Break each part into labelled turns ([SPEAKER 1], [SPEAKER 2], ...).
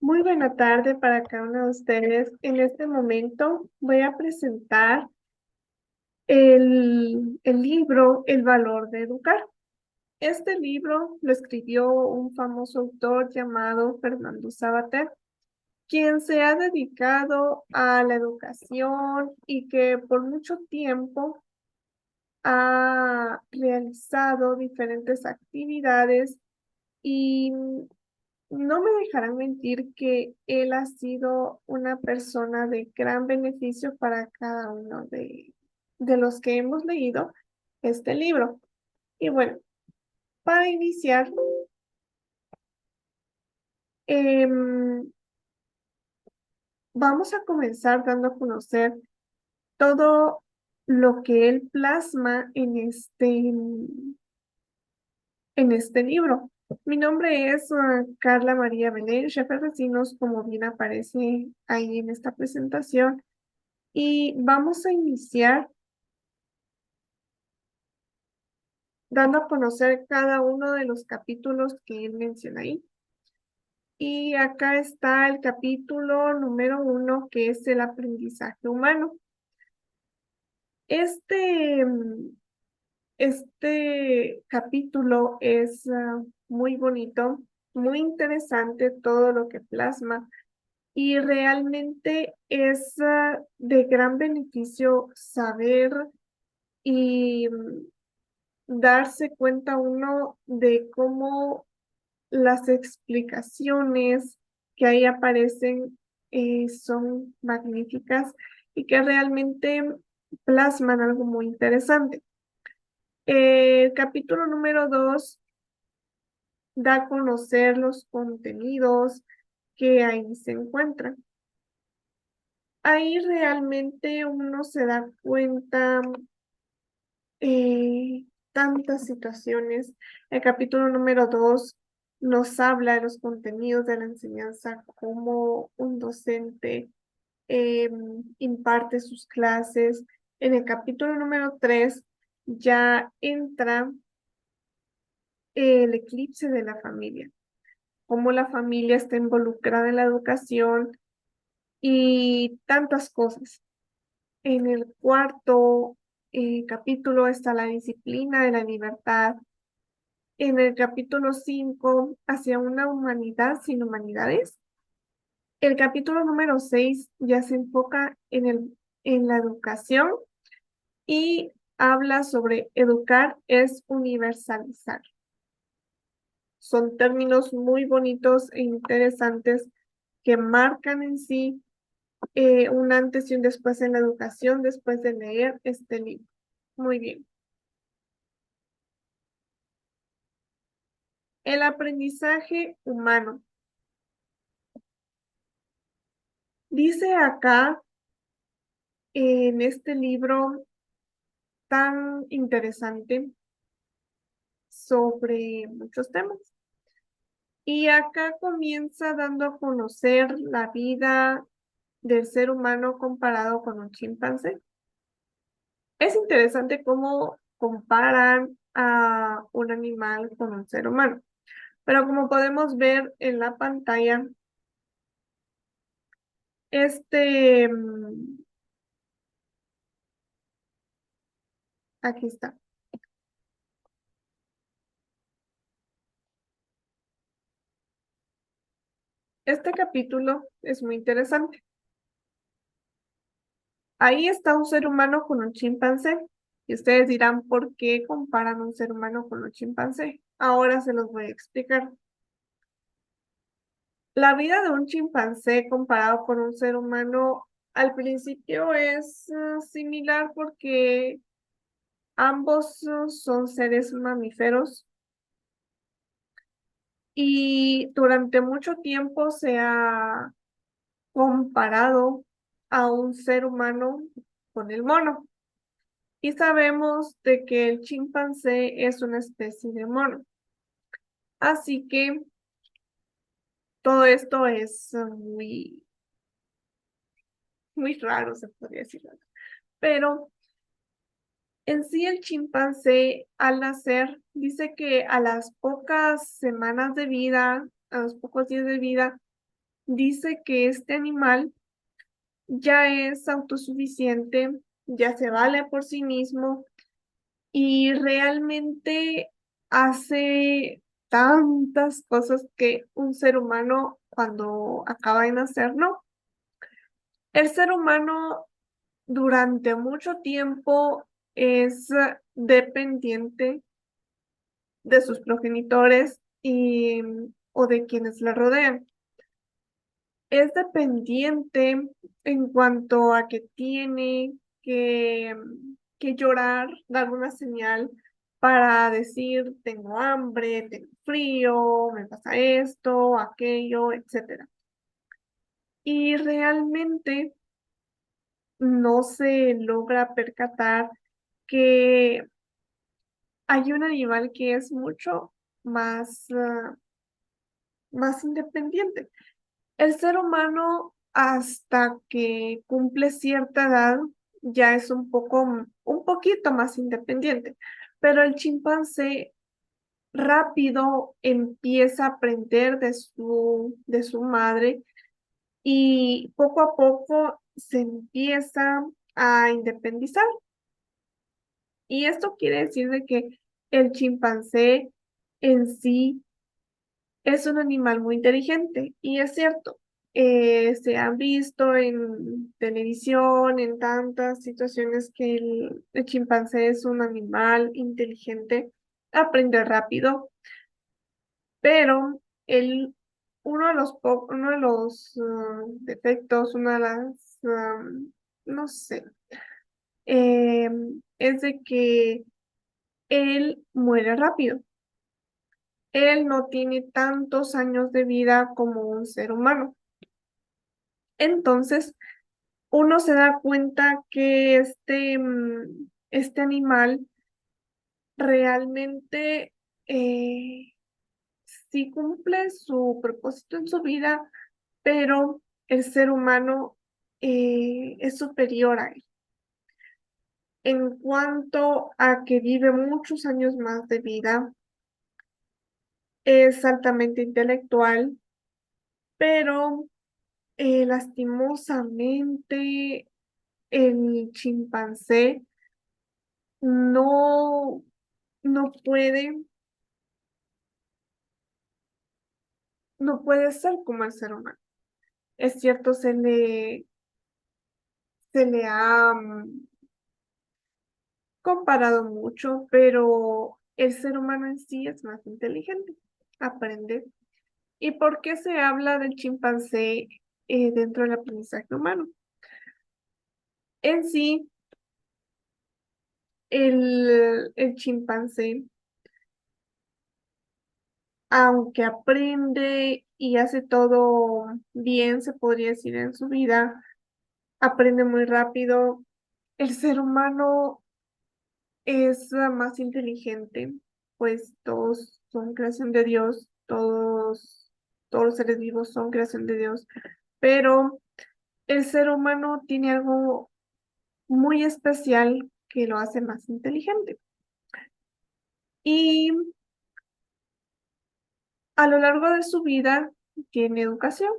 [SPEAKER 1] Muy buena tarde para cada uno de ustedes. En este momento voy a presentar el libro El valor de educar. Este libro lo escribió un famoso autor llamado Fernando Savater, quien se ha dedicado a la educación y que por mucho tiempo ha realizado diferentes actividades y no me dejarán mentir que él ha sido una persona de gran beneficio para cada uno de los que hemos leído este libro. Y bueno, para iniciar, em, vamos a comenzar dando a conocer todo lo que él plasma en este libro. Mi nombre es Carla María Belén, jefe de vecinos, como bien aparece ahí en esta presentación. Y vamos a iniciar dando a conocer cada uno de los capítulos que él menciona ahí. Y acá está el capítulo número 1, que es el aprendizaje humano. Este, este capítulo es muy bonito, muy interesante todo lo que plasma y realmente es de gran beneficio saber y darse cuenta uno de cómo las explicaciones que ahí aparecen son magníficas y que realmente plasman algo muy interesante. El capítulo número 2 da a conocer los contenidos que ahí se encuentran. Ahí realmente uno se da cuenta tantas situaciones. El capítulo número 2 nos habla de los contenidos de la enseñanza, cómo un docente imparte sus clases. En el capítulo número 3 ya entra el eclipse de la familia, cómo la familia está involucrada en la educación y tantas cosas. En el cuarto capítulo está la disciplina de la libertad. En el capítulo 5 hacia una humanidad sin humanidades. El capítulo número 6 ya se enfoca en la educación y habla sobre educar es universalizar. Son términos muy bonitos e interesantes que marcan en sí un antes y un después en la educación después de leer este libro. Muy bien. El aprendizaje humano. Dice acá en este libro tan interesante sobre muchos temas. Y acá comienza dando a conocer la vida del ser humano comparado con un chimpancé. Es interesante cómo comparan a un animal con un ser humano, pero como podemos ver en la pantalla, este, aquí está. Este capítulo es muy interesante. Ahí está un ser humano con un chimpancé. Y ustedes dirán, ¿por qué comparan un ser humano con un chimpancé? Ahora se los voy a explicar. La vida de un chimpancé comparado con un ser humano al principio es similar porque ambos son seres mamíferos y durante mucho tiempo se ha comparado a un ser humano con el mono. Y sabemos de que el chimpancé es una especie de mono. Así que todo esto es muy raro, se podría decir. Pero en sí el chimpancé al nacer dice que a las pocas semanas de vida, a los pocos días de vida, dice que este animal ya es autosuficiente, ya se vale por sí mismo y realmente hace tantas cosas que un ser humano cuando acaba de nacer, no. El ser humano durante mucho tiempo es dependiente de sus progenitores y, o de quienes le rodean. Es dependiente en cuanto a que tiene que, que llorar, dar una señal para decir tengo hambre, tengo frío, me pasa esto, aquello, etcétera. Y realmente no se logra percatar que hay un animal que es mucho más, más independiente. El ser humano, hasta que cumple cierta edad, ya es un poquito más independiente, pero el chimpancé rápido empieza a aprender de su madre y poco a poco se empieza a independizar. Y esto quiere decir de que el chimpancé en sí es un animal muy inteligente y es cierto, se han visto en televisión, en tantas situaciones que el chimpancé es un animal inteligente, aprende rápido, pero uno de los defectos, una de las, no sé, eh, es de que él muere rápido. Él no tiene tantos años de vida como un ser humano. Entonces, uno se da cuenta que este animal realmente sí cumple su propósito en su vida, pero el ser humano es superior a él. En cuanto a que vive muchos años más de vida, es altamente intelectual, pero lastimosamente el chimpancé no, no puede, no puede ser como el ser humano. Es cierto, se le ha comparado mucho, pero el ser humano en sí es más inteligente, aprende. ¿Y por qué se habla del chimpancé dentro del aprendizaje humano? En sí, el chimpancé, aunque aprende y hace todo bien, se podría decir en su vida, aprende muy rápido. El ser humano es más inteligente, pues todos son creación de Dios, todos los seres vivos son creación de Dios, pero el ser humano tiene algo muy especial que lo hace más inteligente. Y a lo largo de su vida tiene educación.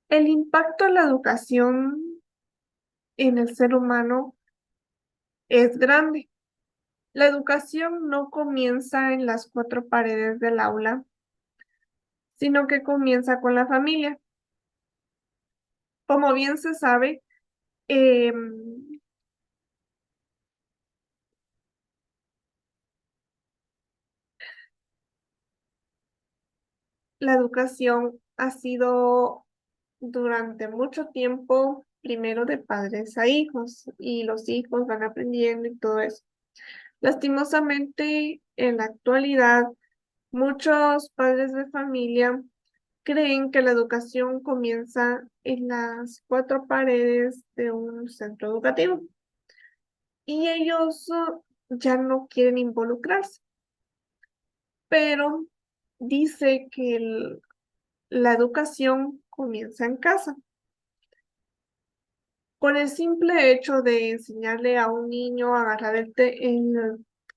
[SPEAKER 1] El impacto de la educación en el ser humano es grande. La educación no comienza en las cuatro paredes del aula, sino que comienza con la familia. Como bien se sabe, la educación ha sido durante mucho tiempo primero de padres a hijos y los hijos van aprendiendo y todo eso. Lastimosamente, en la actualidad, muchos padres de familia creen que la educación comienza en las cuatro paredes de un centro educativo y ellos ya no quieren involucrarse, pero dice que la educación comienza en casa. Con el simple hecho de enseñarle a un niño a agarrar el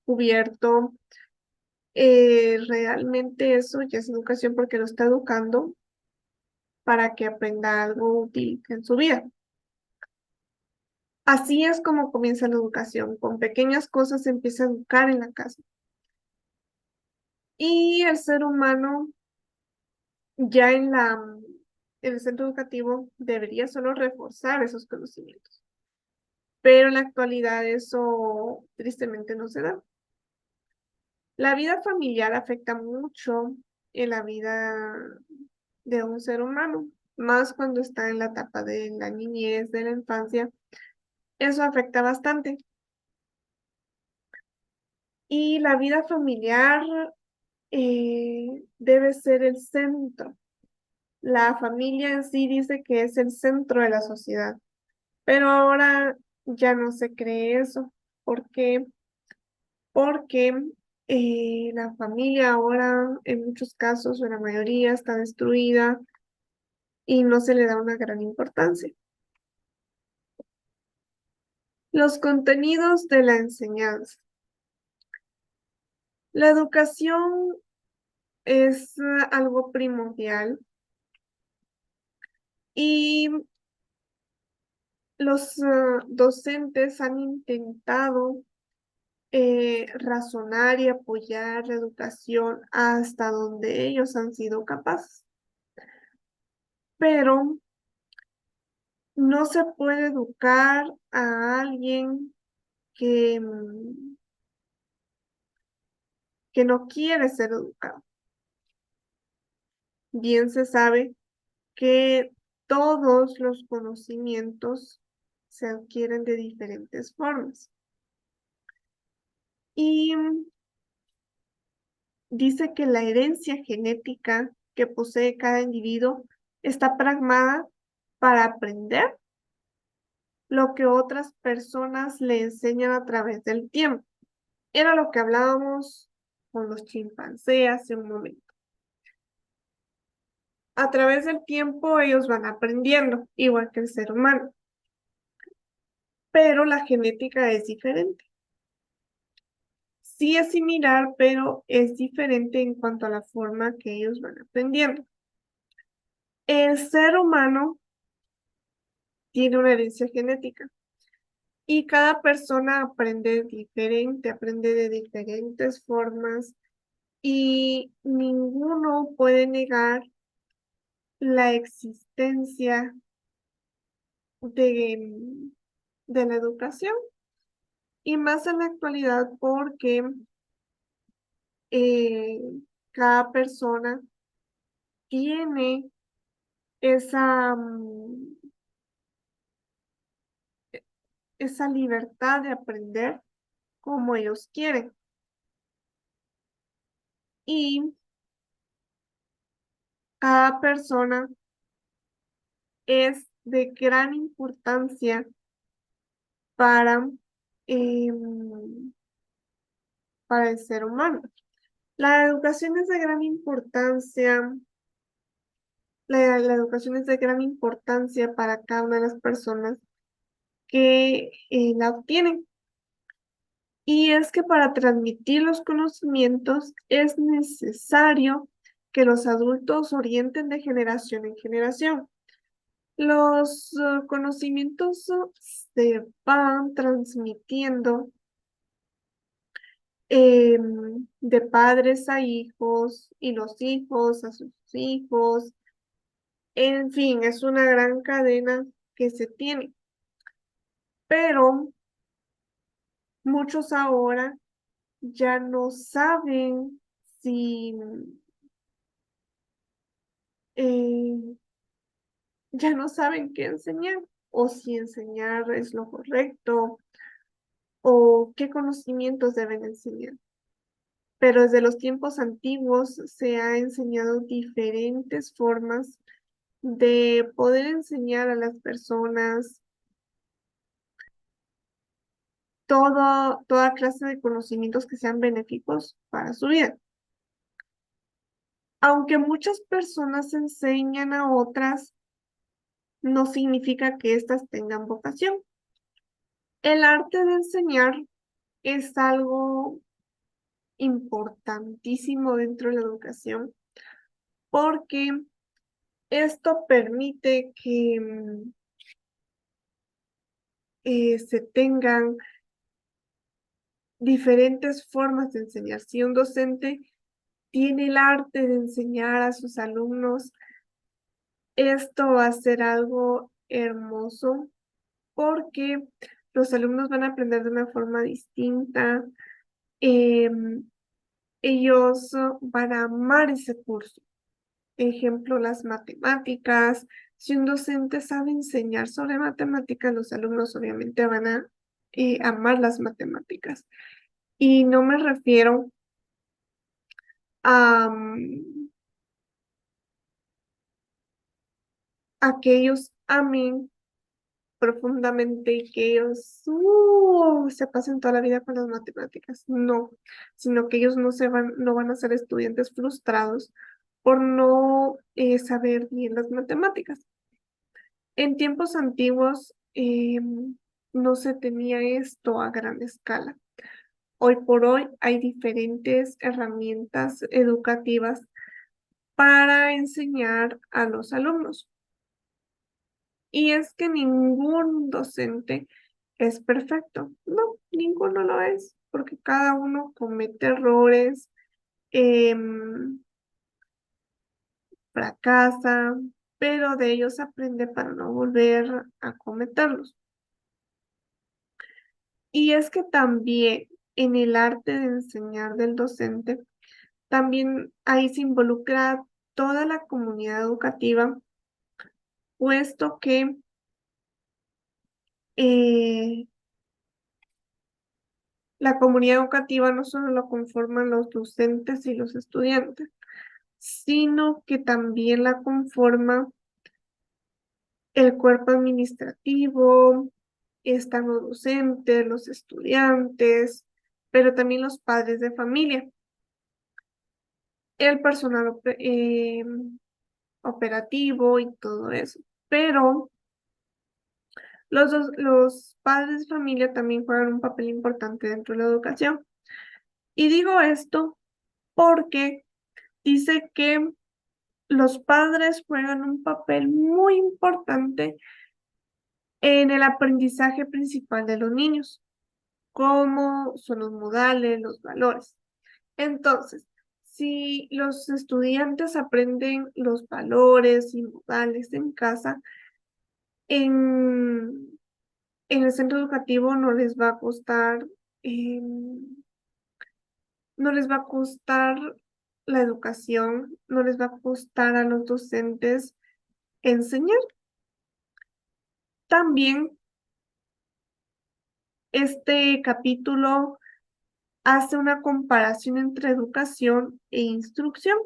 [SPEAKER 1] cubierto, realmente eso ya es educación porque lo está educando para que aprenda algo útil en su vida. Así es como comienza la educación. Con pequeñas cosas se empieza a educar en la casa. Y el ser humano ya en el centro educativo debería solo reforzar esos conocimientos. Pero en la actualidad eso tristemente no se da. La vida familiar afecta mucho en la vida de un ser humano, más cuando está en la etapa de la niñez, de la infancia. Eso afecta bastante. Y la vida familiar debe ser el centro. La familia en sí dice que es el centro de la sociedad, pero ahora ya no se cree eso. ¿Por qué? Porque la familia ahora en muchos casos, o en la mayoría, está destruida y no se le da una gran importancia. Los contenidos de la enseñanza. La educación es algo primordial y los docentes han intentado razonar y apoyar la educación hasta donde ellos han sido capaces. Pero no se puede educar a alguien que, que no quiere ser educado. Bien se sabe que todos los conocimientos se adquieren de diferentes formas. Y dice que la herencia genética que posee cada individuo está pragmada para aprender lo que otras personas le enseñan a través del tiempo. Era lo que hablábamos con los chimpancés hace un momento. A través del tiempo ellos van aprendiendo, igual que el ser humano, pero la genética es diferente. Sí es similar, pero es diferente en cuanto a la forma que ellos van aprendiendo. El ser humano tiene una herencia genética y cada persona aprende diferente, aprende de diferentes formas y ninguno puede negar la existencia de, de la educación y más en la actualidad porque eh, cada persona tiene esa, esa libertad de aprender como ellos quieren. Y cada persona es de gran importancia para, para el ser humano. La educación es de gran importancia, la educación es de gran importancia para cada una de las personas que la obtienen. Y es que para transmitir los conocimientos es necesario que los adultos orienten de generación en generación. Los conocimientos se van transmitiendo de padres a hijos y los hijos a sus hijos. En fin, es una gran cadena que se tiene, pero muchos ahora ya no saben si eh, ya no saben qué enseñar o si enseñar es lo correcto o qué conocimientos deben enseñar. Pero desde los tiempos antiguos se ha enseñado diferentes formas de poder enseñar a las personas toda clase de conocimientos que sean benéficos para su vida. Aunque muchas personas enseñan a otras, no significa que éstas tengan vocación. El arte de enseñar es algo importantísimo dentro de la educación porque Esto permite que se tengan diferentes formas de enseñar. Si un docente tiene el arte de enseñar a sus alumnos, esto va a ser algo hermoso porque los alumnos van a aprender de una forma distinta. em, Ellos van a amar ese curso. Ejemplo, las matemáticas. Si un docente sabe enseñar sobre matemáticas, los alumnos obviamente van a amar las matemáticas. Y no me refiero a, a que ellos amen profundamente y que ellos se pasen toda la vida con las matemáticas. No, sino que ellos no van a ser estudiantes frustrados por no saber bien las matemáticas. En tiempos antiguos no se tenía esto a gran escala. Hoy por hoy hay diferentes herramientas educativas para enseñar a los alumnos. Y es que ningún docente es perfecto. No, ninguno lo es, porque cada uno comete errores, em, fracasa, pero de ellos aprende para no volver a cometerlos. Y es que también en el arte de enseñar del docente, también ahí se involucra toda la comunidad educativa, puesto que eh, la comunidad educativa no solo lo conforman los docentes y los estudiantes, sino que también la conforma el cuerpo administrativo, están los docentes, los estudiantes, pero también los padres de familia, el personal operativo y todo eso. Pero los padres de familia también juegan un papel importante dentro de la educación. Y digo esto porque dice que los padres juegan un papel muy importante en el aprendizaje principal de los niños, como son los modales, los valores. Entonces, si los estudiantes aprenden los valores y modales en casa, en, en el centro educativo no les va a costar, no les va a costar la educación, no les va a costar a los docentes enseñar. También este capítulo hace una comparación entre educación e instrucción,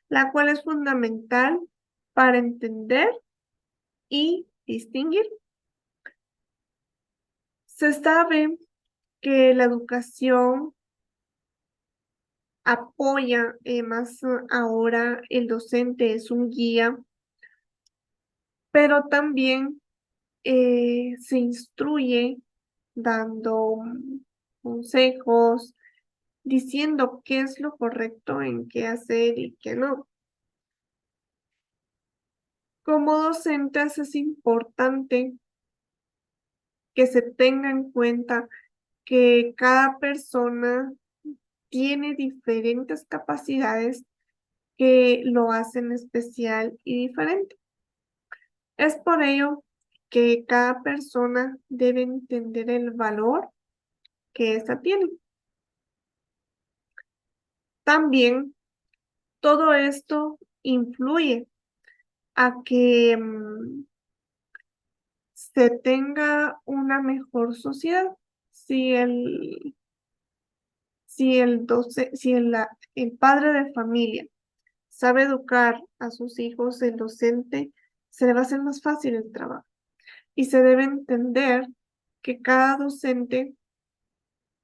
[SPEAKER 1] la cual es fundamental para entender y distinguir. Se sabe que la educación apoya, más ahora el docente es un guía, pero también se instruye dando consejos, diciendo qué es lo correcto en qué hacer y qué no. Como docentes es importante que se tenga en cuenta que cada persona tiene diferentes capacidades que lo hacen especial y diferente. Es por ello que cada persona debe entender el valor que ésta tiene. También todo esto influye a que se tenga una mejor sociedad. Si el padre de familia sabe educar a sus hijos, el docente, se le va a hacer más fácil el trabajo. Y se debe entender que cada docente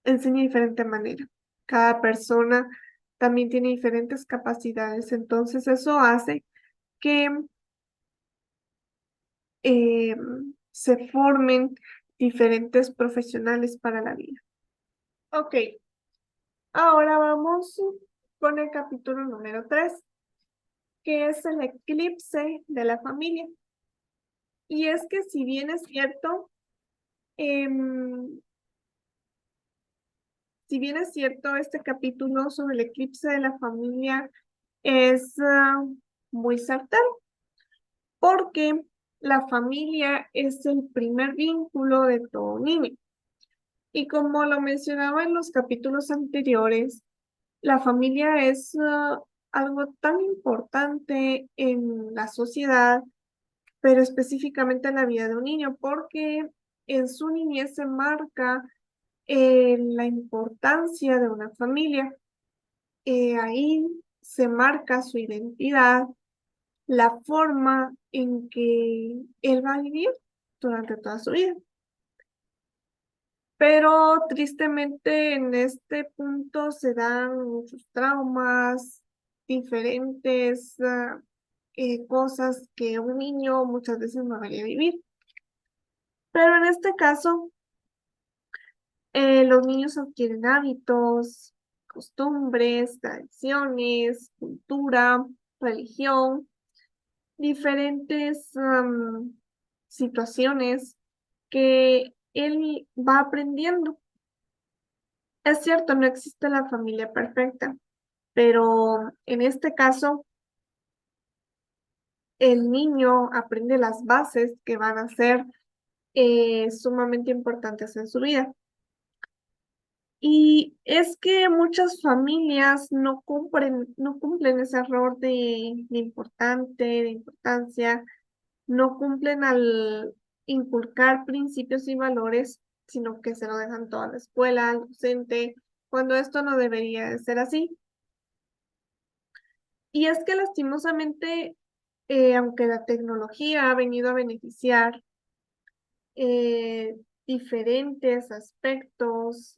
[SPEAKER 1] enseña de diferente manera. Cada persona también tiene diferentes capacidades. Entonces eso hace que eh, se formen diferentes profesionales para la vida. Ok, ahora vamos con el capítulo número 3. que es el eclipse de la familia. Y es que si bien es cierto, em, si bien es cierto, este capítulo sobre el eclipse de la familia es muy certero, porque la familia es el primer vínculo de todo niño. Y como lo mencionaba en los capítulos anteriores, la familia es algo tan importante en la sociedad, pero específicamente en la vida de un niño, porque en su niñez se marca la importancia de una familia. Ahí se marca su identidad, la forma en que él va a vivir durante toda su vida. Pero tristemente en este punto se dan muchos traumas, diferentes cosas que un niño muchas veces no debería vivir. Pero en este caso, los niños adquieren hábitos, costumbres, tradiciones, cultura, religión, diferentes situaciones que él va aprendiendo. Es cierto, no existe la familia perfecta, pero en este caso, el niño aprende las bases que van a ser sumamente importantes en su vida. Y es que muchas familias no cumplen ese error de importancia, no cumplen al inculcar principios y valores, sino que se lo dejan todo a la escuela, al docente, cuando esto no debería de ser así. Y es que lastimosamente, aunque la tecnología ha venido a beneficiar eh, diferentes aspectos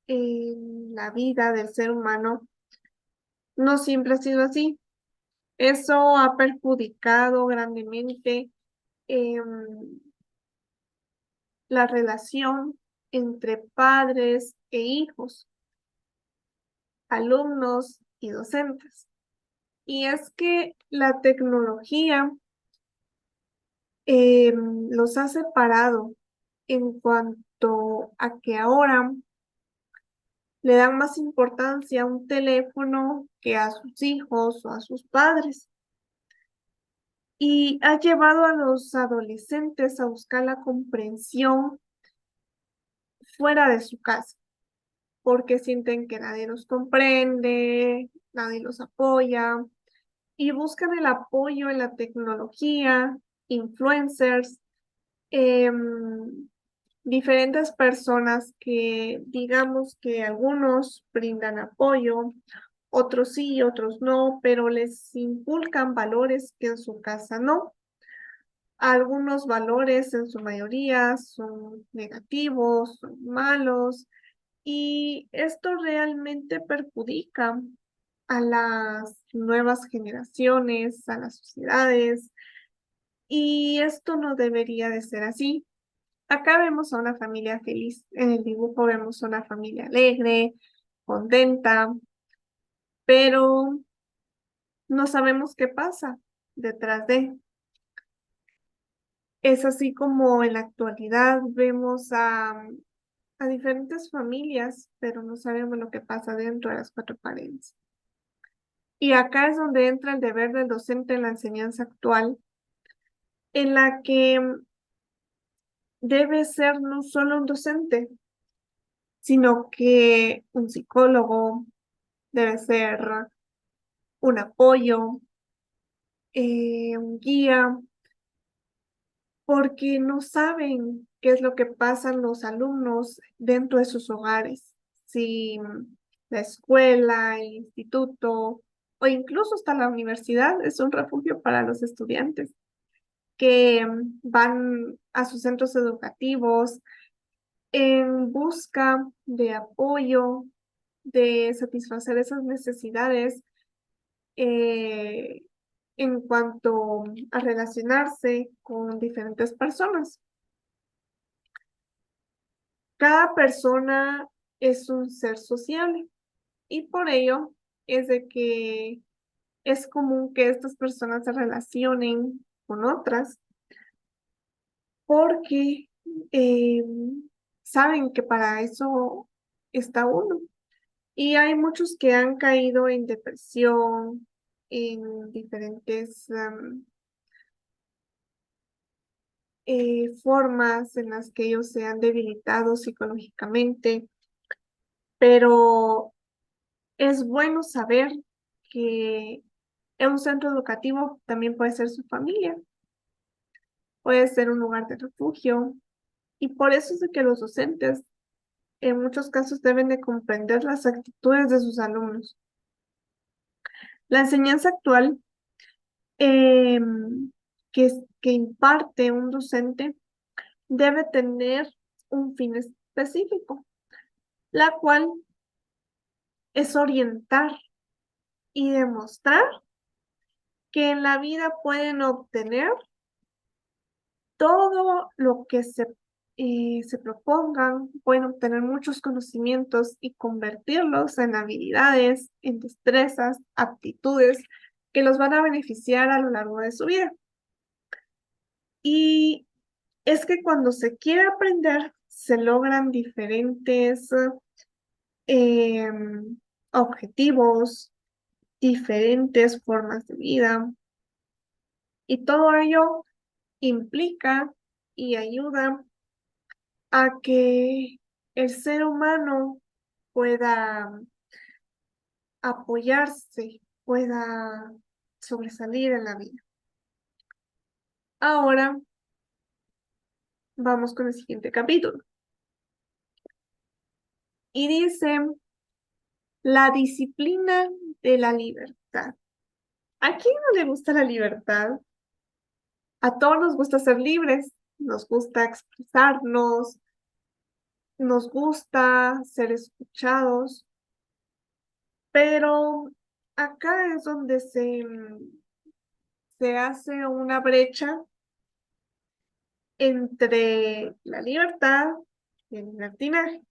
[SPEAKER 1] en la vida del ser humano, no siempre ha sido así. Eso ha perjudicado grandemente em, la relación entre padres e hijos, alumnos y docentes. Y es que la tecnología los ha separado en cuanto a que ahora le dan más importancia a un teléfono que a sus hijos o a sus padres. Y ha llevado a los adolescentes a buscar la comprensión fuera de su casa, porque sienten que nadie los comprende, nadie los apoya, y buscan el apoyo en la tecnología, influencers, em, diferentes personas que digamos que algunos brindan apoyo, otros sí, otros no, pero les inculcan valores que en su casa no. Algunos valores en su mayoría son negativos, son malos, y esto realmente perjudica a las nuevas generaciones, a las sociedades, y esto no debería de ser así. Acá vemos a una familia feliz, en el dibujo vemos a una familia alegre, contenta, pero no sabemos qué pasa detrás de. Es así como en la actualidad vemos a diferentes familias, pero no sabemos lo que pasa dentro de las cuatro paredes. Y acá es donde entra el deber del docente en la enseñanza actual, en la que debe ser no solo un docente, sino que un psicólogo, debe ser un apoyo, un guía, porque no saben qué es lo que pasan los alumnos dentro de sus hogares. Si la escuela, el instituto o incluso hasta la universidad es un refugio para los estudiantes que van a sus centros educativos en busca de apoyo, de satisfacer esas necesidades eh, en cuanto a relacionarse con diferentes personas. Cada persona es un ser sociable y por ello es de que es común que estas personas se relacionen con otras porque eh, saben que para eso está uno. Y hay muchos que han caído en depresión, en diferentes formas en las que ellos se han debilitado psicológicamente, pero es bueno saber que en un centro educativo también puede ser su familia, puede ser un lugar de refugio, y por eso es de que los docentes en muchos casos deben de comprender las actitudes de sus alumnos. La enseñanza actual que imparte un docente debe tener un fin específico, la cual es orientar y demostrar que en la vida pueden obtener todo lo que se propongan, pueden obtener muchos conocimientos y convertirlos en habilidades, en destrezas, aptitudes que los van a beneficiar a lo largo de su vida. Y es que cuando se quiere aprender, se logran diferentes objetivos, diferentes formas de vida, y todo ello implica y ayuda a que el ser humano pueda apoyarse, pueda sobresalir en la vida. Ahora vamos con el siguiente capítulo. Y dice, la disciplina de la libertad. ¿A quién no le gusta la libertad? A todos nos gusta ser libres, nos gusta expresarnos, nos gusta ser escuchados, pero acá es donde se hace una brecha entre la libertad y el libertinaje.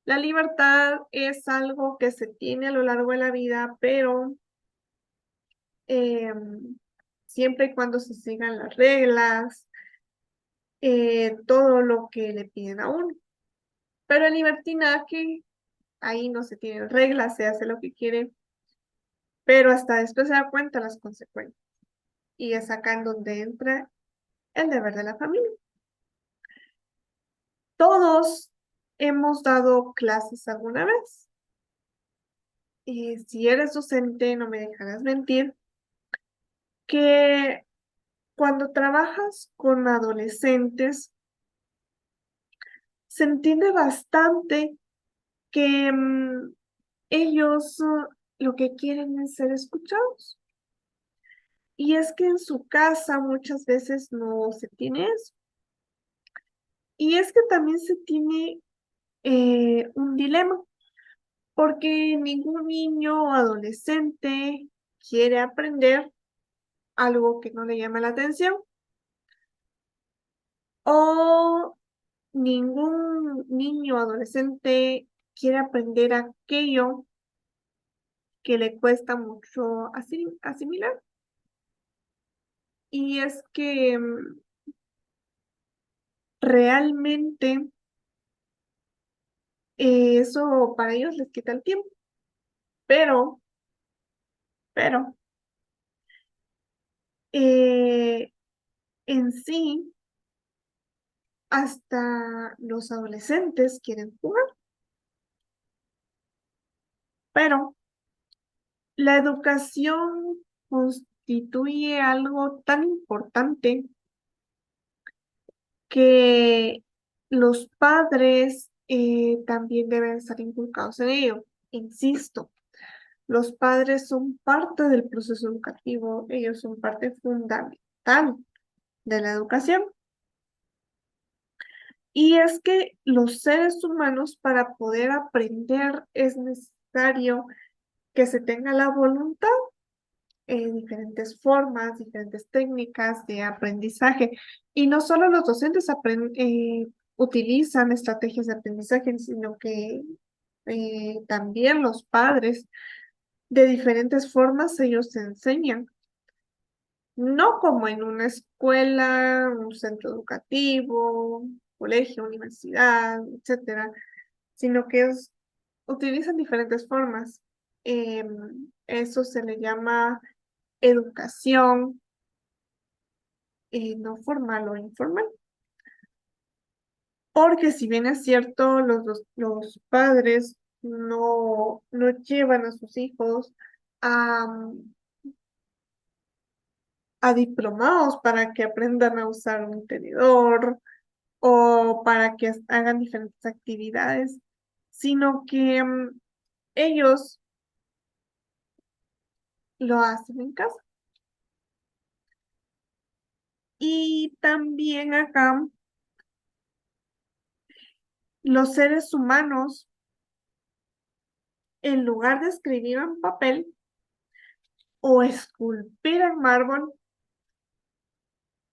[SPEAKER 1] La libertad es algo que se tiene a lo largo de la vida, pero siempre y cuando se sigan las reglas, todo lo que le piden a uno. Pero el libertinaje, ahí no se tienen reglas, se hace lo que quiere, pero hasta después se da cuenta las consecuencias. Y es acá en donde entra el deber de la familia. Todos hemos dado clases alguna vez. Y si eres docente, no me dejarás mentir, que cuando trabajas con adolescentes, se entiende bastante que ellos lo que quieren es ser escuchados. Y es que en su casa muchas veces no se tiene eso. Y es que también se tiene un dilema, porque ningún niño o adolescente quiere aprender algo que no le llama la atención, o ningún niño o adolescente quiere aprender aquello que le cuesta mucho asimilar. Y es que realmente eso para ellos les quita el tiempo, pero, pero, eh, en sí, hasta los adolescentes quieren jugar, pero la educación constituye algo tan importante que los padres también deben estar inculcados en ello. Insisto, los padres son parte del proceso educativo, ellos son parte fundamental de la educación. Y es que los seres humanos para poder aprender es necesario que se tenga la voluntad en diferentes formas, diferentes técnicas de aprendizaje. Y no solo los docentes utilizan estrategias de aprendizaje, sino que también los padres. de diferentes formas ellos se enseñan. No como en una escuela, un centro educativo, colegio, universidad, etcétera, sino que utilizan diferentes formas. Eso se le llama educación, no formal o informal. Porque si bien es cierto, los padres no llevan a sus hijos a, a diplomados para que aprendan a usar un tenedor o para que hagan diferentes actividades, sino que ellos lo hacen en casa. Y también acá los seres humanos, en lugar de escribir en papel o esculpir en mármol,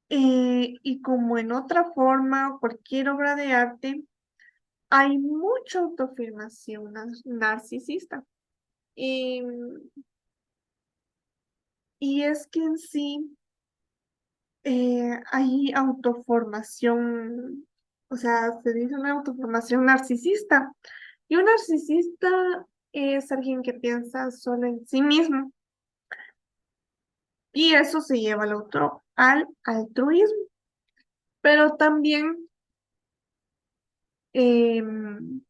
[SPEAKER 1] y como en otra forma o cualquier obra de arte, hay mucha autoafirmación narcisista. Y, y es que en sí hay autoformación, o sea, se dice una autoformación narcisista. Y un narcisista es alguien que piensa solo en sí mismo. Y eso se lleva al altruismo. Pero también em,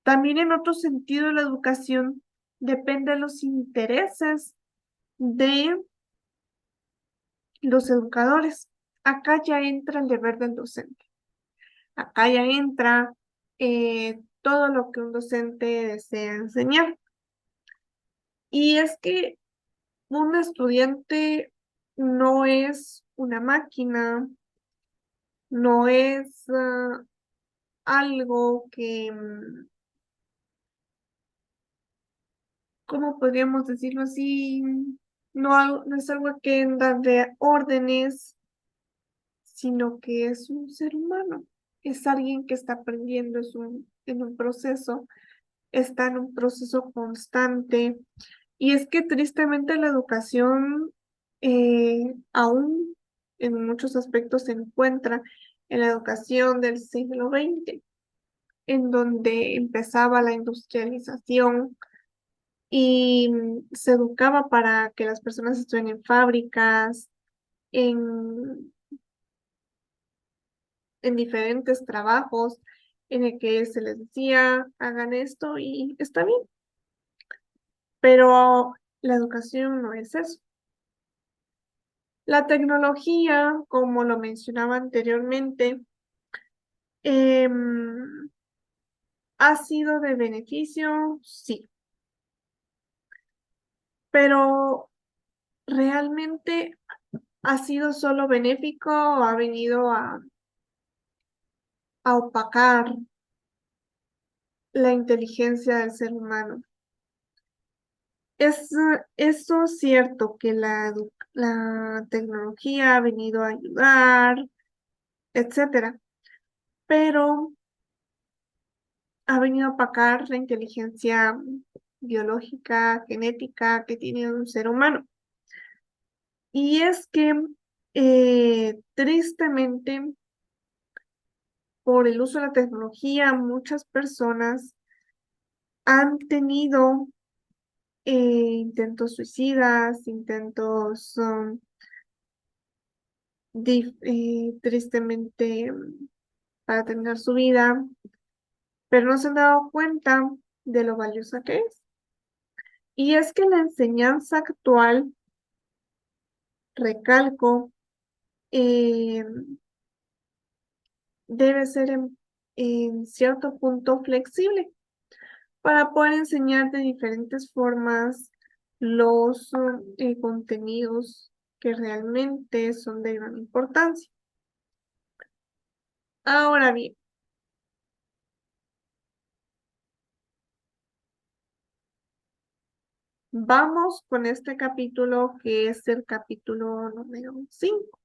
[SPEAKER 1] también en otro sentido, la educación depende de los intereses de los educadores. Acá ya entra el deber del docente. Acá ya entra todo lo que un docente desea enseñar. Y es que un estudiante no es una máquina, no es algo que, ¿cómo podríamos decirlo así? No es algo que darle órdenes, sino que es un ser humano, es alguien que está aprendiendo, en un proceso, está en un proceso constante. Y es que tristemente la educación aún en muchos aspectos se encuentra en la educación del siglo XX, en donde empezaba la industrialización y se educaba para que las personas estuvieran en fábricas, en, en diferentes trabajos, en el que se les decía, hagan esto y está bien, pero la educación no es eso. La tecnología, como lo mencionaba anteriormente, em, ha sido de beneficio, sí, pero realmente ha sido solo benéfico o ha venido a opacar la inteligencia del ser humano. Es eso cierto que la tecnología ha venido a ayudar, etcétera, pero ha venido a opacar la inteligencia biológica, genética que tiene un ser humano. Y es que tristemente, por el uso de la tecnología, muchas personas han tenido intentos suicidas, intentos tristemente para terminar su vida, pero no se han dado cuenta de lo valiosa que es. Y es que la enseñanza actual, recalco, eh, debe ser en cierto punto flexible para poder enseñar de diferentes formas los contenidos que realmente son de gran importancia. Ahora bien, vamos con este capítulo que es el capítulo número 5.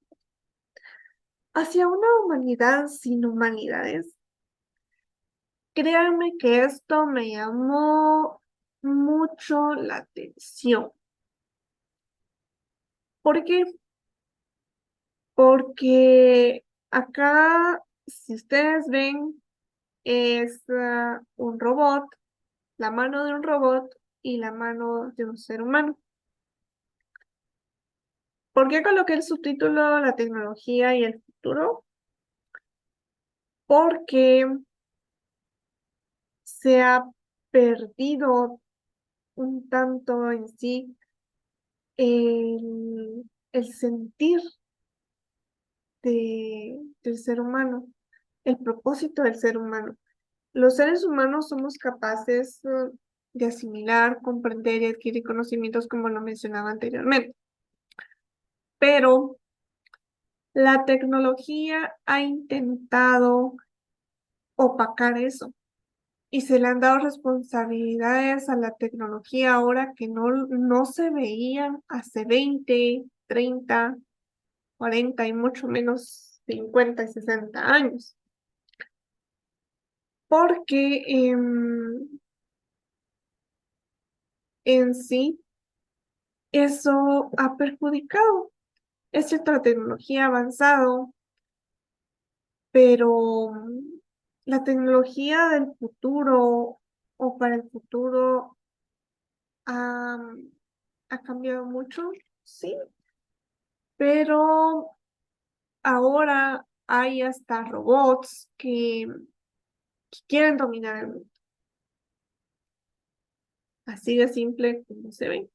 [SPEAKER 1] Hacia una humanidad sin humanidades. Créanme que esto me llamó mucho la atención. ¿Por qué? Porque acá, si ustedes ven, es un robot, la mano de un robot y la mano de un ser humano. ¿Por qué coloqué el subtítulo La tecnología y el futuro? Porque se ha perdido un tanto en sí el sentir del ser humano, el propósito del ser humano. Los seres humanos somos capaces de asimilar, comprender y adquirir conocimientos como lo mencionaba anteriormente, pero la tecnología ha intentado opacar eso y se le han dado responsabilidades a la tecnología ahora que no se veían hace 20, 30, 40 y mucho menos 50 y 60 años. Porque en sí eso ha perjudicado. Es cierto, tecnología ha avanzado, pero la tecnología del futuro o para el futuro ha, ha cambiado mucho, sí, pero ahora hay hasta robots que quieren dominar el mundo. Así de simple como se ve,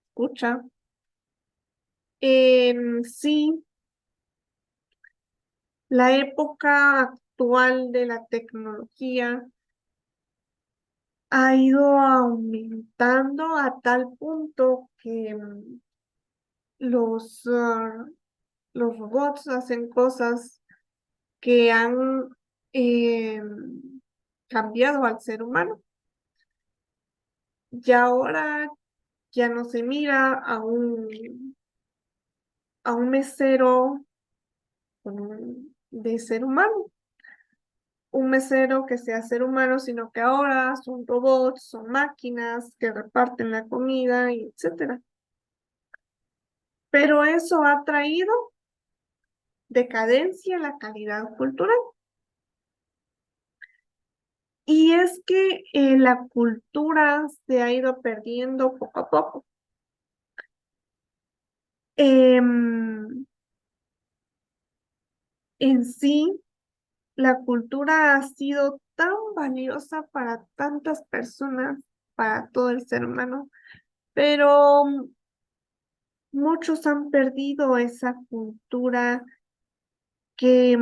[SPEAKER 1] escucha. Sí, la época actual de la tecnología ha ido aumentando a tal punto que los, los robots hacen cosas que han eh, cambiado al ser humano. Y ahora ya no se mira a un mesero de ser humano, un mesero que sea ser humano, sino que ahora son robots, son máquinas que reparten la comida, y etcétera. Pero eso ha traído decadencia en la calidad cultural. Y es que la cultura se ha ido perdiendo poco a poco. Em, en sí, la cultura ha sido tan valiosa para tantas personas, para todo el ser humano, pero muchos han perdido esa cultura que,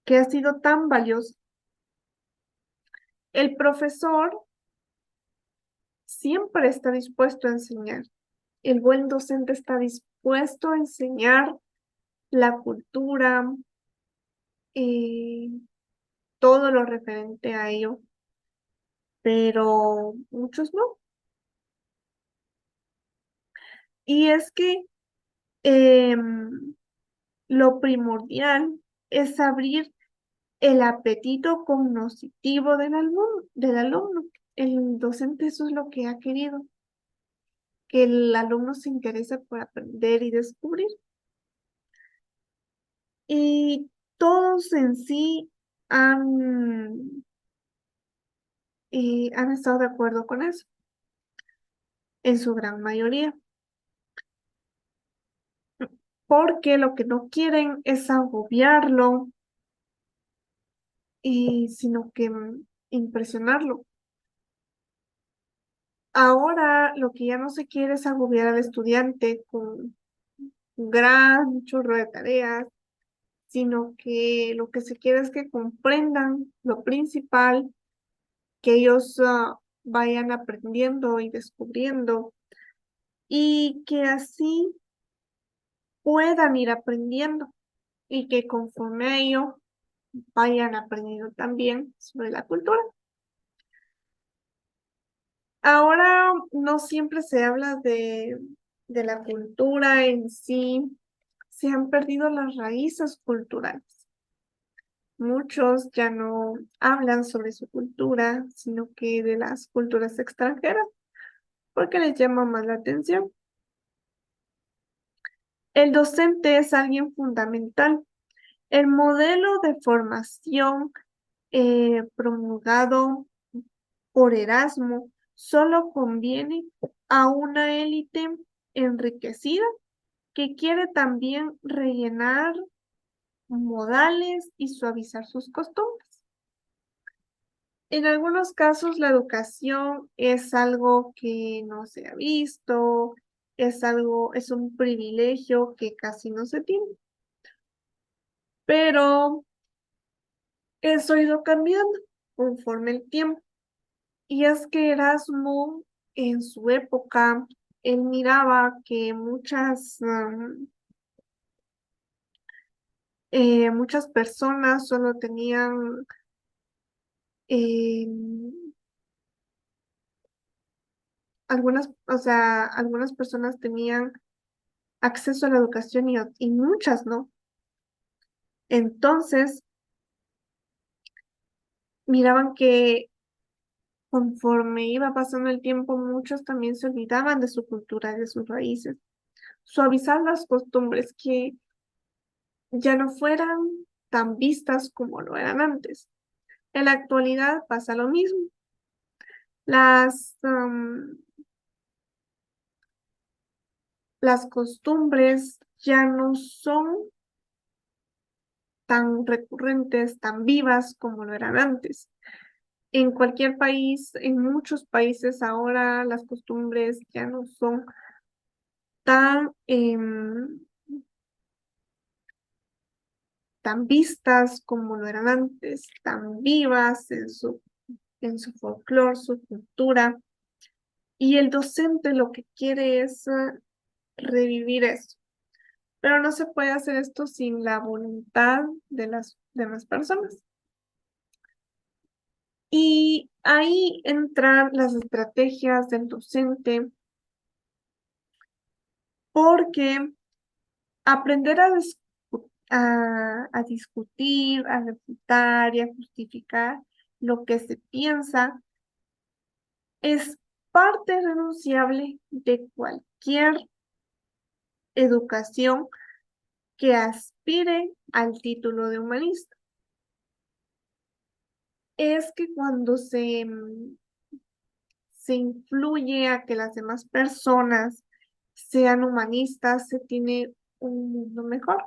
[SPEAKER 1] que ha sido tan valiosa. El profesor siempre está dispuesto a enseñar. El buen docente está dispuesto a enseñar la cultura, eh, todo lo referente a ello, pero muchos no. Y es que em, lo primordial es abrir el apetito cognoscitivo del alumno. El docente eso es lo que ha querido, que el alumno se interese por aprender y descubrir. Y todos en sí han, han estado de acuerdo con eso, en su gran mayoría, porque lo que no quieren es agobiarlo, sino que impresionarlo. Ahora lo que ya no se quiere es agobiar al estudiante con un gran chorro de tareas, sino que lo que se quiere es que comprendan lo principal, que ellos vayan aprendiendo y descubriendo y que así puedan ir aprendiendo y que conforme a ello vayan aprendiendo también sobre la cultura. Ahora no siempre se habla de la cultura en sí, se han perdido las raíces culturales. Muchos ya no hablan sobre su cultura, sino que de las culturas extranjeras, porque les llama más la atención. El docente es alguien fundamental. El modelo de formación promulgado por Erasmo solo conviene a una élite enriquecida que quiere también rellenar modales y suavizar sus costumbres. En algunos casos la educación es algo que no se ha visto, es un privilegio que casi no se tiene, pero eso ha ido cambiando conforme el tiempo. Y es que Erasmo en su época, él miraba que muchas personas solo tenían eh, algunas personas tenían acceso a la educación y muchas no. Entonces, miraban que conforme iba pasando el tiempo, muchos también se olvidaban de su cultura, de sus raíces. Suavizar las costumbres que ya no fueran tan vistas como lo eran antes. En la actualidad pasa lo mismo. Las, las costumbres ya no son tan recurrentes, tan vivas como lo eran antes. En cualquier país, en muchos países ahora las costumbres ya no son tan, tan vistas como lo eran antes, tan vivas en su folclore, su cultura. Y el docente lo que quiere es revivir eso. Pero no se puede hacer esto sin la voluntad de las demás personas. Y ahí entran las estrategias del docente, porque aprender a discutir, a refutar y a justificar lo que se piensa es parte renunciable de cualquier educación que aspire al título de humanista. Es que cuando se influye a que las demás personas sean humanistas, se tiene un mundo mejor.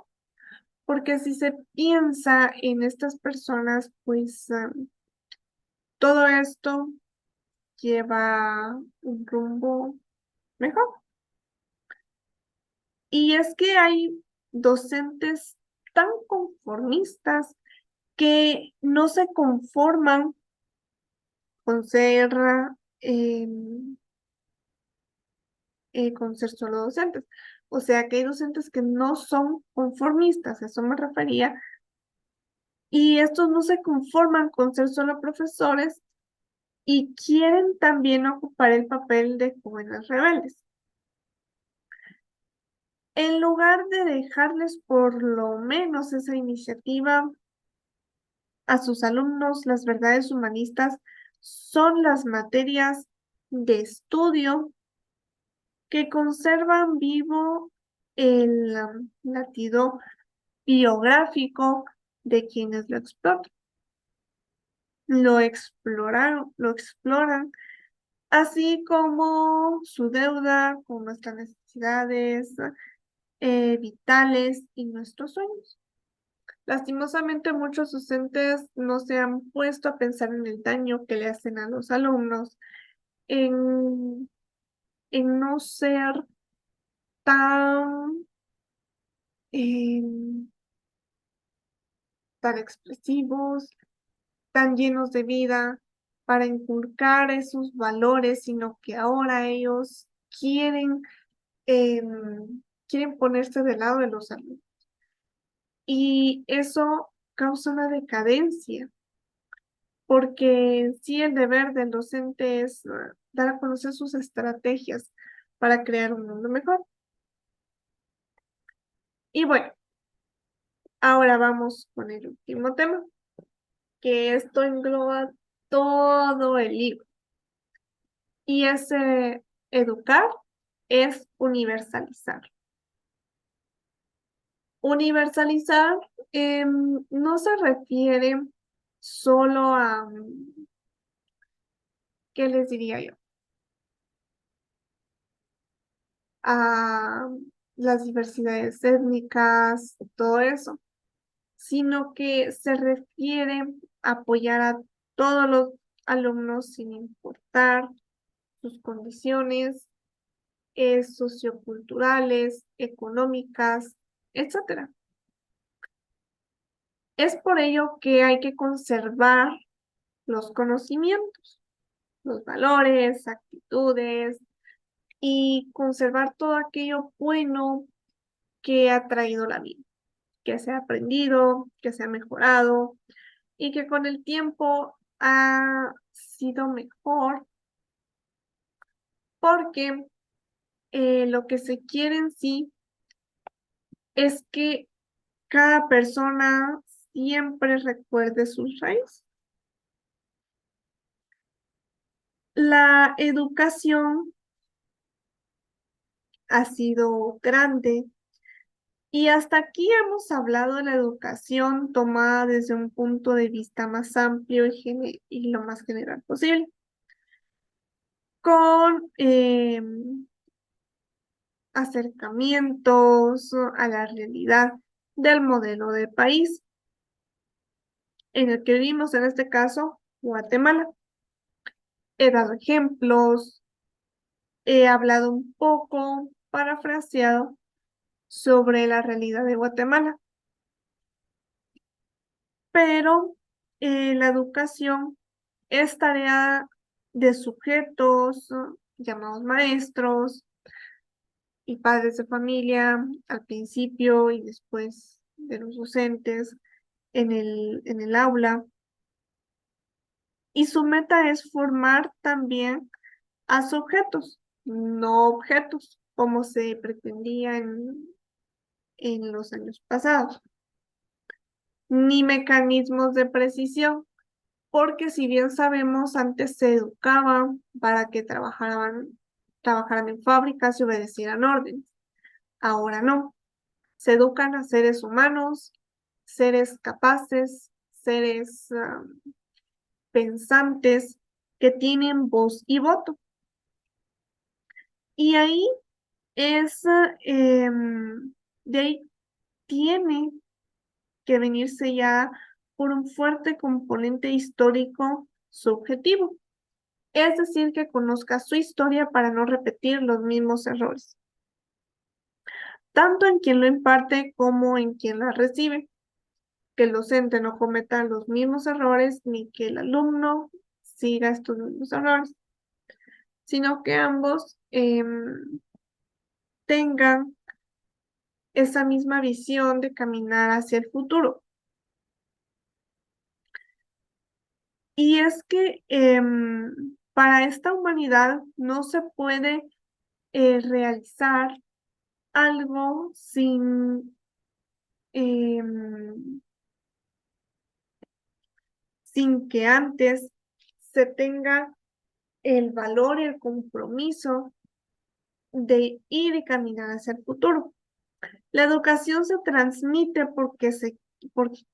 [SPEAKER 1] Porque si se piensa en estas personas, pues todo esto lleva un rumbo mejor. Y es que hay docentes tan conformistas que no se conforman con ser, em, con ser solo docentes. O sea que hay docentes que no son conformistas, a eso me refería, y estos no se conforman con ser solo profesores y quieren también ocupar el papel de jóvenes rebeldes. En lugar de dejarles por lo menos esa iniciativa a sus alumnos, las verdades humanistas son las materias de estudio que conservan vivo el latido biográfico de quienes lo exploran, así como su deuda con nuestras necesidades vitales y nuestros sueños. Lastimosamente, muchos docentes no se han puesto a pensar en el daño que le hacen a los alumnos, en, en no ser tan, em, tan expresivos, tan llenos de vida para inculcar esos valores, sino que ahora ellos quieren ponerse del lado de los alumnos. Y eso causa una decadencia, porque sí el deber del docente es dar a conocer sus estrategias para crear un mundo mejor. Y bueno, ahora vamos con el último tema. que esto engloba todo el libro. Y ese educar es universalizar. Universalizar no se refiere solo a, ¿qué les diría yo? A las diversidades étnicas, todo eso, sino que se refiere a apoyar a todos los alumnos sin importar sus condiciones socioculturales, económicas, etcétera. Es por ello que hay que conservar los conocimientos, los valores, actitudes y conservar todo aquello bueno que ha traído la vida, que se ha aprendido, que se ha mejorado y que con el tiempo ha sido mejor porque lo que se quiere en sí es que cada persona siempre recuerde sus raíces. La educación ha sido grande y hasta aquí hemos hablado de la educación tomada desde un punto de vista más amplio y lo más general posible, con acercamientos a la realidad del modelo de país en el que vivimos, en este caso, Guatemala. He dado ejemplos, he hablado un poco, parafraseado, sobre la realidad de Guatemala, pero la educación es tarea de sujetos llamados maestros y padres de familia al principio y después de los docentes en el aula. Y su meta es formar también a sujetos, no objetos, como se pretendía en los años pasados, ni mecanismos de precisión, porque si bien sabemos, antes se educaban para que trabajaran en fábricas y obedecieran órdenes. Ahora no, se educan a seres humanos, seres capaces, seres pensantes que tienen voz y voto. Y ahí es, de ahí tiene que venirse ya por un fuerte componente histórico subjetivo, es decir, que conozca su historia para no repetir los mismos errores, tanto en quien lo imparte como en quien la recibe, que el docente no cometa los mismos errores ni que el alumno siga estos mismos errores, sino que ambos tengan esa misma visión de caminar hacia el futuro. Y es que para esta humanidad no se puede realizar algo em, sin que antes se tenga el valor y el compromiso de ir y caminar hacia el futuro. La educación se transmite porque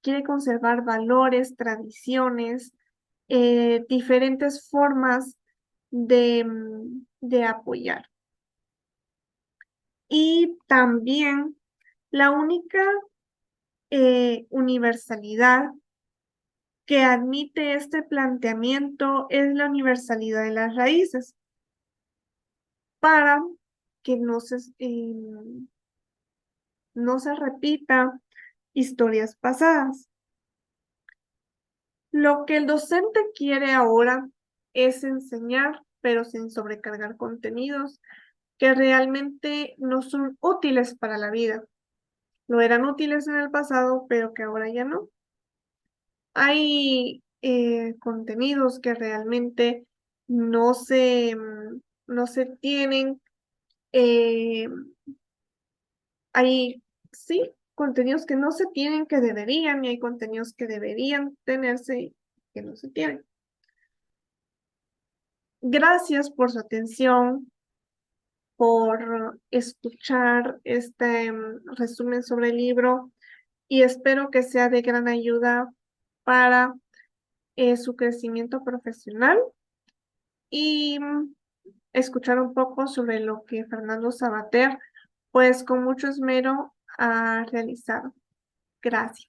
[SPEAKER 1] quiere conservar valores, tradiciones, diferentes formas de apoyar. Y también la única universalidad que admite este planteamiento es la universalidad de las raíces para que no se repita historias pasadas. Lo que el docente quiere ahora es enseñar, pero sin sobrecargar contenidos que realmente no son útiles para la vida. No eran útiles en el pasado, pero que ahora ya no. Hay contenidos que realmente no se tienen. eh, Hay, sí, contenidos que no se tienen que deberían y hay contenidos que deberían tenerse que no se tienen. Gracias por su atención, por escuchar este resumen sobre el libro y espero que sea de gran ayuda para su crecimiento profesional y escuchar un poco sobre lo que Fernando Savater, pues con mucho esmero ha realizado. Gracias.